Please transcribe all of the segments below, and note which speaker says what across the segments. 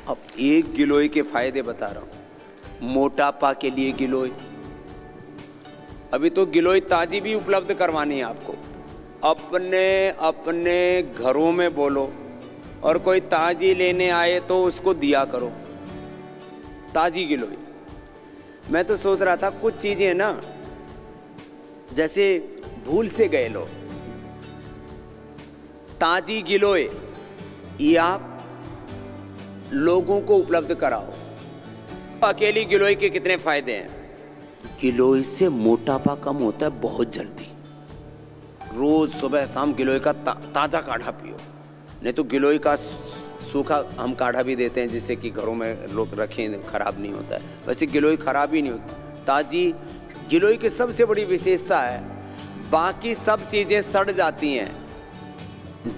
Speaker 1: अब एक गिलोय के फायदे बता रहा हूं। मोटापा के लिए गिलोय, अभी तो गिलोय ताजी भी उपलब्ध करवानी है आपको। अपने घरों में बोलो और कोई ताजी लेने आए तो उसको दिया करो, ताजी गिलोय। मैं तो सोच रहा था कुछ चीजें ना, जैसे भूल से गए लोग, ताजी गिलोय ये आप लोगों को उपलब्ध कराओ। अकेली गिलोय के कितने फायदे हैं? गिलोय से मोटापा कम होता है बहुत जल्दी। रोज सुबह शाम गिलोय का ताजा काढ़ा पियो, नहीं तो गिलोय का सूखा हम काढ़ा भी देते हैं जिससे कि घरों में लोग रखें, खराब नहीं होता है। वैसे गिलोय खराब ही नहीं होती। ताजी गिलोय की सबसे बड़ी विशेषता है, बाकी सब चीजें सड़ जाती हैं,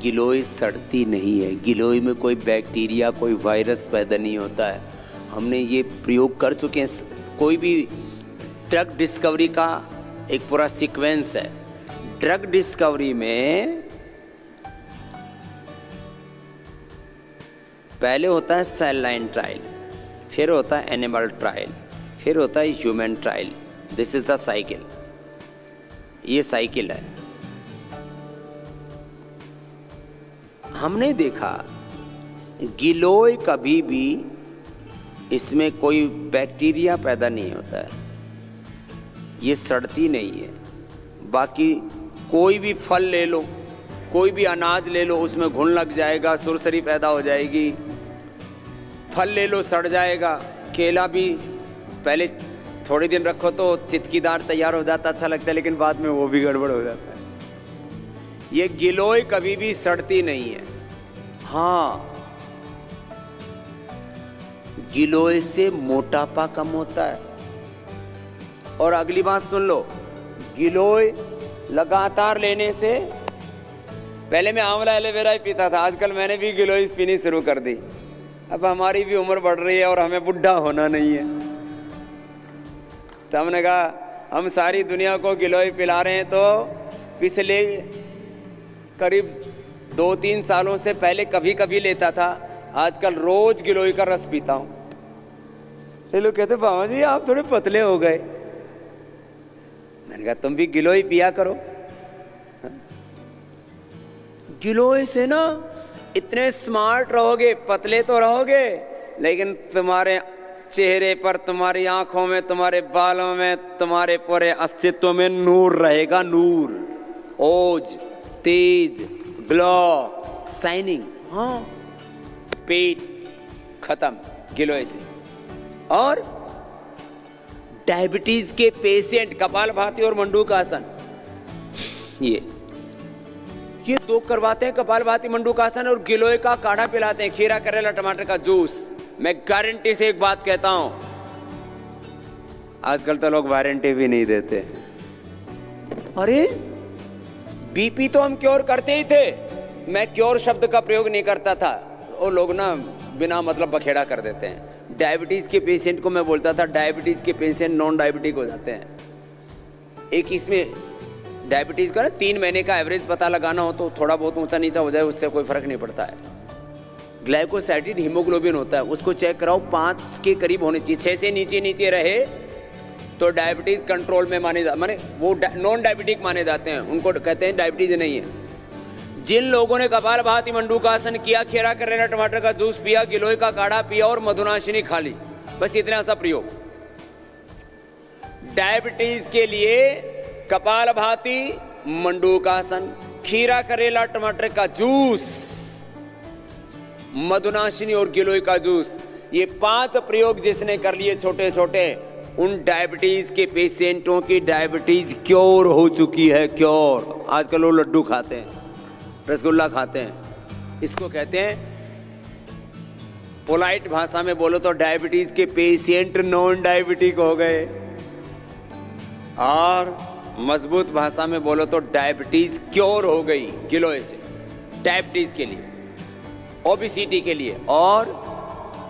Speaker 1: गिलोय सड़ती नहीं है। गिलोय में कोई बैक्टीरिया, कोई वायरस पैदा नहीं होता है। हमने ये प्रयोग कर चुके हैं। कोई भी ड्रग डिस्कवरी का एक पूरा सीक्वेंस है। ड्रग डिस्कवरी में पहले होता है सेल लाइन ट्रायल, फिर होता है एनिमल ट्रायल, फिर होता है human trial. This is the cycle, ये साइकिल है। हमने देखा गिलोय कभी भी इसमें कोई बैक्टीरिया पैदा नहीं होता है, ये सड़ती नहीं है। बाकी कोई भी फल ले लो, कोई भी अनाज ले लो, उसमें घुन लग जाएगा, सुरसरी पैदा हो जाएगी। फल ले लो सड़ जाएगा। केला भी पहले थोड़े दिन रखो तो चितकीदार तैयार हो जाता, अच्छा लगता है, लेकिन बाद में वो भी गड़बड़ हो जाता है। ये गिलोय कभी भी सड़ती नहीं है। हाँ, गिलोय से मोटापा कम होता है। और अगली बात सुन लो, गिलोय लगातार लेने से, पहले मैं आंवला एलोवेरा ही पीता था, आजकल मैंने भी गिलोय पीनी शुरू कर दी। अब हमारी भी उम्र बढ़ रही है और हमें बुढ़ा होना नहीं है, तो हमने कहा हम सारी दुनिया को गिलोय पिला रहे हैं, तो पिछले करीब 2-3 सालों से पहले कभी कभी लेता था, आजकल रोज गिलोय का रस पीता हूं। ये लोग कहते बाबा जी आप थोड़े पतले हो गए। मैंने कहा तुम भी गिलोय पिया करो। गिलोय से ना इतने स्मार्ट रहोगे, पतले तो रहोगे, लेकिन तुम्हारे चेहरे पर, तुम्हारी आंखों में, तुम्हारे बालों में, तुम्हारे पूरे अस्तित्व में नूर रहेगा। नूर, ओज, तेज, ग्लो, शाइनिंग। हाँ, पेट खत्म गिलोय से। और डायबिटीज के पेशेंट कपालभाति और मंडूकासन, ये दो करवाते हैं, कपालभाति मंडूकासन, और गिलोय का काढ़ा पिलाते हैं, खीरा करेला टमाटर का जूस। मैं गारंटी से एक बात कहता हूं, आजकल तो लोग वारंटी भी नहीं देते। अरे बीपी तो हम क्योर करते ही थे, मैं क्योर शब्द का प्रयोग नहीं करता था, वो लोग ना बिना मतलब बखेड़ा कर देते हैं। डायबिटीज के पेशेंट को मैं बोलता था, डायबिटीज के पेशेंट नॉन डायबिटिक हो जाते हैं। एक इसमें डायबिटीज का ना 3 महीने का एवरेज पता लगाना हो तो थोड़ा बहुत ऊंचा नीचा हो जाए, उससे कोई फर्क नहीं पड़ता है। ग्लाइकोसाइडेड हीमोग्लोबिन होता है, उसको चेक कराओ, 5 के करीब होनी चाहिए। 6 से नीचे रहे तो डायबिटीज कंट्रोल में माने वो नॉन डायबिटिक माने जाते हैं, उनको कहते हैं डायबिटीज नहीं है। जिन लोगों ने कपालभाति मंडूकासन किया, खीरा करेला टमाटर का जूस पिया, गिलोय का काढ़ा पिया और मधुनाशिनी खा ली, बस इतना सा प्रयोग। डायबिटीज के लिए कपालभाति मंडूकासन, खीरा करेला टमाटर का जूस, मधुनाशिनी और गिलोय का जूस, ये 5 प्रयोग जिसने कर लिए छोटे छोटे, उन डायबिटीज के पेशेंटों की डायबिटीज क्योर हो चुकी है। क्योर। आजकल वो लड्डू खाते हैं, रसगुल्ला खाते हैं, इसको कहते हैं, पोलाइट भाषा में बोलो तो डायबिटीज के पेशेंट नॉन डायबिटिक हो गए, और मजबूत भाषा में बोलो तो डायबिटीज क्योर हो गई गिलोय से। डायबिटीज के लिए, ओबेसिटी के लिए, और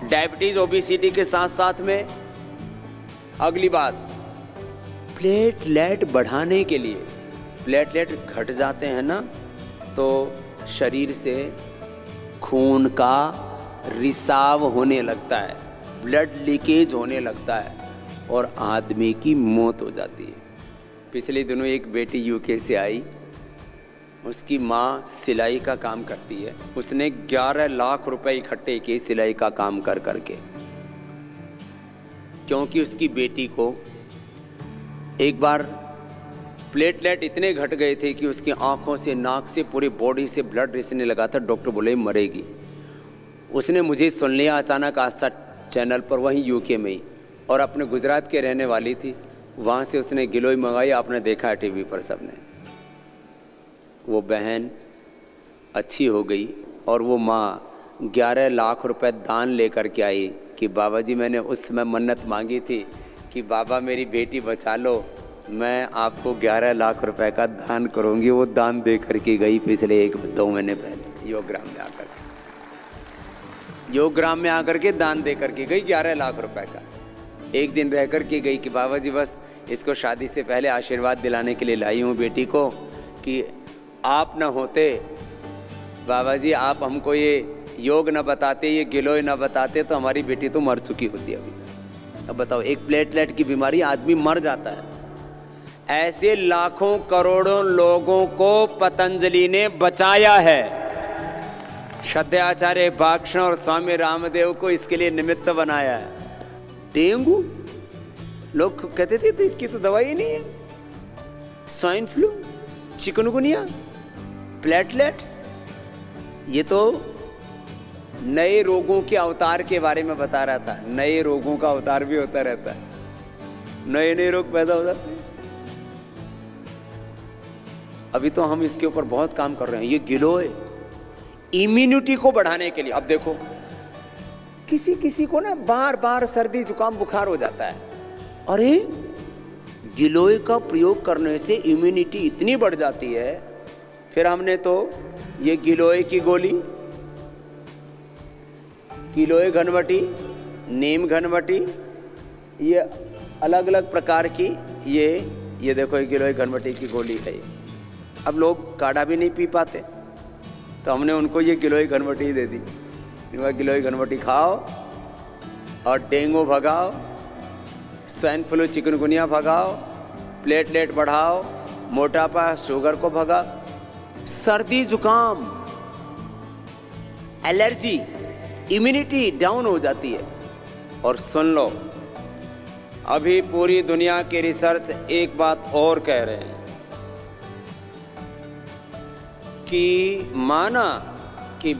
Speaker 1: डायबिटीज ओबेसिटी के साथ साथ में अगली बात, प्लेटलेट बढ़ाने के लिए। प्लेटलेट घट जाते हैं ना, तो शरीर से खून का रिसाव होने लगता है, ब्लड लीकेज होने लगता है और आदमी की मौत हो जाती है। पिछले दिनों एक बेटी यूके से आई, उसकी माँ सिलाई का काम करती है। उसने 11 लाख रुपए इकट्ठे किए सिलाई का काम कर करके, क्योंकि उसकी बेटी को एक बार प्लेटलेट इतने घट गए थे कि उसकी आंखों से, नाक से, पूरी बॉडी से ब्लड रिसने लगा था। डॉक्टर बोले मरेगी। उसने मुझे सुन लिया अचानक आस्था चैनल पर, वहीं यूके में ही, और अपने गुजरात के रहने वाली थी। वहाँ से उसने गिलोय मंगाई, आपने देखा है टीवी पर सबने। वो बहन अच्छी हो गई और वो माँ 11 लाख रुपए दान लेकर के आई कि बाबा जी मैंने उस समय मन्नत मांगी थी कि बाबा मेरी बेटी बचा लो, मैं आपको 11 लाख रुपए का दान करूँगी। वो दान दे करके गई पिछले 1-2 महीने पहले योगग्राम में आकर, योगग्राम में आकर के दान दे करके गई 11 लाख रुपए का। एक दिन रह कर के गई कि बाबा जी बस इसको शादी से पहले आशीर्वाद दिलाने के लिए लाई हूँ बेटी को कि आप न होते बाबा जी, आप हमको ये योग न बताते, ये गिलोय न बताते तो हमारी बेटी तो मर चुकी होती अभी। अब बताओ, एक प्लेटलेट की बीमारी आदमी मर जाता है। ऐसे लाखों करोड़ों लोगों को पतंजलि ने बचाया है। श्रद्धाचार्य भाक्षण और स्वामी रामदेव को इसके लिए निमित्त बनाया है। डेंगू लोग कहते थे तो इसकी तो दवाई नहीं है, स्वाइन फ्लू, चिकनगुनिया, प्लेटलेट्स, ये तो नए रोगों के अवतार के बारे में बता रहा था। नए रोगों का अवतार भी होता रहता है, नए नए रोग पैदा हो जाते हैं। अभी तो हम इसके ऊपर बहुत काम कर रहे हैं। ये गिलोय इम्यूनिटी को बढ़ाने के लिए। अब देखो, किसी किसी को ना बार बार सर्दी जुकाम बुखार हो जाता है, अरे गिलोय का प्रयोग करने से इम्यूनिटी इतनी बढ़ जाती है। फिर हमने तो ये गिलोय की गोली, गिलोय घनवटी, नीम घनवटी, ये अलग अलग प्रकार की, ये देखो ये गिलोय घनवटी की गोली है। अब लोग काढ़ा भी नहीं पी पाते तो हमने उनको ये गिलोय घनवटी दे दी। गिलोय घनवटी खाओ और डेंगू भगाओ, स्वाइन फ्लू चिकनगुनिया भगाओ, प्लेटलेट बढ़ाओ, मोटापा शुगर को भगा, सर्दी जुकाम, एलर्जी, इम्यूनिटी डाउन हो जाती है। और सुन लो, अभी पूरी दुनिया के रिसर्च एक बात और कह रहे हैं कि माना कि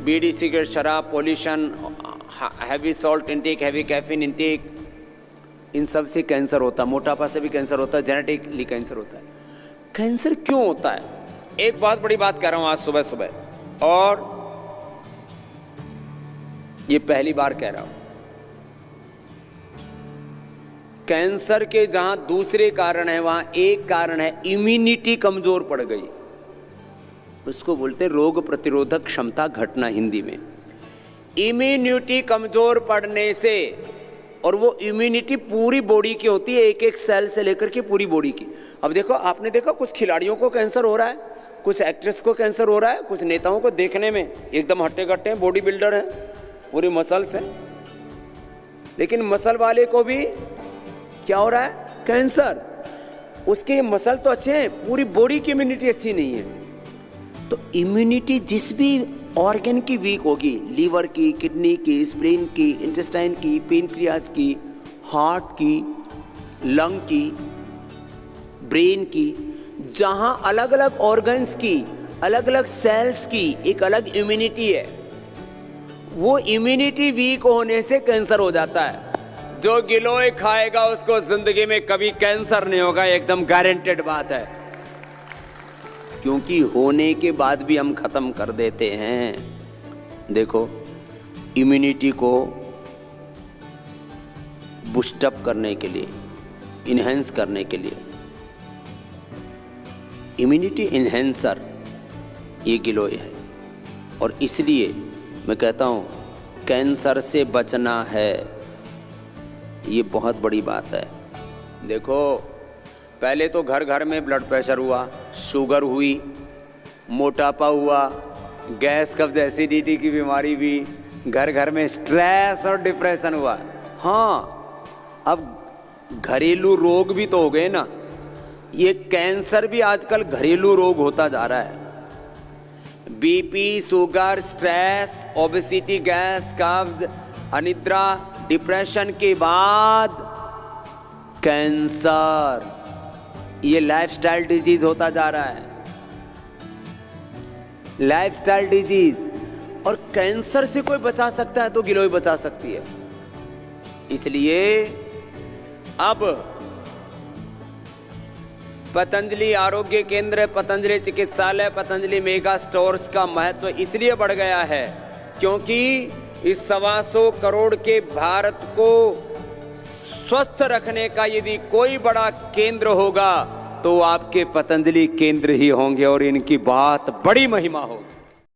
Speaker 1: बीड़ी, सिगरेट, शराब, pollution, heavy salt intake, heavy caffeine intake, इन सब से कैंसर होता है। मोटापा से भी कैंसर होता है, जेनेटिकली कैंसर होता है। कैंसर क्यों होता है? एक बहुत बड़ी बात कह रहा हूं आज सुबह सुबह, और ये पहली बार कह रहा हूं। कैंसर के जहां दूसरे कारण है, वहां एक कारण है इम्यूनिटी कमजोर पड़ गई। उसको बोलते रोग प्रतिरोधक क्षमता घटना हिंदी में। इम्यूनिटी कमजोर पड़ने से, और वो इम्यूनिटी पूरी बॉडी की होती है, एक एक सेल से लेकर के पूरी बॉडी की। अब देखो, आपने देखा कुछ खिलाड़ियों को कैंसर हो रहा है, कुछ एक्ट्रेस को कैंसर हो रहा है, कुछ नेताओं को देखने में एकदम हट्टे कट्टे हैं, बॉडी बिल्डर हैं, पूरी मसल्स हैं, लेकिन मसल वाले को भी क्या हो रहा है? कैंसर। उसके मसल तो अच्छे हैं, पूरी बॉडी की इम्यूनिटी अच्छी नहीं है। तो इम्यूनिटी जिस भी ऑर्गन की वीक होगी, लीवर की, किडनी की, स्प्लीन की, इंटेस्टाइन की, पेनक्रियास की, हार्ट की, लंग की, ब्रेन की, जहां अलग अलग ऑर्गन्स की, अलग अलग सेल्स की एक अलग इम्यूनिटी है, वो इम्यूनिटी वीक होने से कैंसर हो जाता है। जो गिलोय खाएगा उसको जिंदगी में कभी कैंसर नहीं होगा, एकदम गारंटेड बात है। क्योंकि होने के बाद भी हम खत्म कर देते हैं। देखो, इम्यूनिटी को बूस्टअप करने के लिए, इन्हेंस करने के लिए, इम्यूनिटी इन्हेंसर ये गिलोय है। और इसलिए मैं कहता हूँ कैंसर से बचना है, ये बहुत बड़ी बात है। देखो, पहले तो घर घर में ब्लड प्रेशर हुआ, शुगर हुई, मोटापा हुआ, गैस कब्ज एसिडिटी की बीमारी भी, घर घर में स्ट्रेस और डिप्रेशन हुआ। हाँ, अब घरेलू रोग भी तो हो गए ना। ये कैंसर भी आजकल घरेलू रोग होता जा रहा है। BP, sugar, stress, obesity, gas, कब्ज, अनिद्रा, डिप्रेशन के बाद कैंसर, ये लाइफस्टाइल डिजीज होता जा रहा है। Lifestyle disease. और कैंसर से कोई बचा सकता है तो गिलोय बचा सकती है। इसलिए अब पतंजलि आरोग्य केंद्र, पतंजलि चिकित्सालय, पतंजलि मेगा स्टोर्स का महत्व इसलिए बढ़ गया है क्योंकि इस 125 करोड़ के भारत को स्वस्थ रखने का यदि कोई बड़ा केंद्र होगा तो आपके पतंजलि केंद्र ही होंगे और इनकी बात बड़ी महिमा होगी।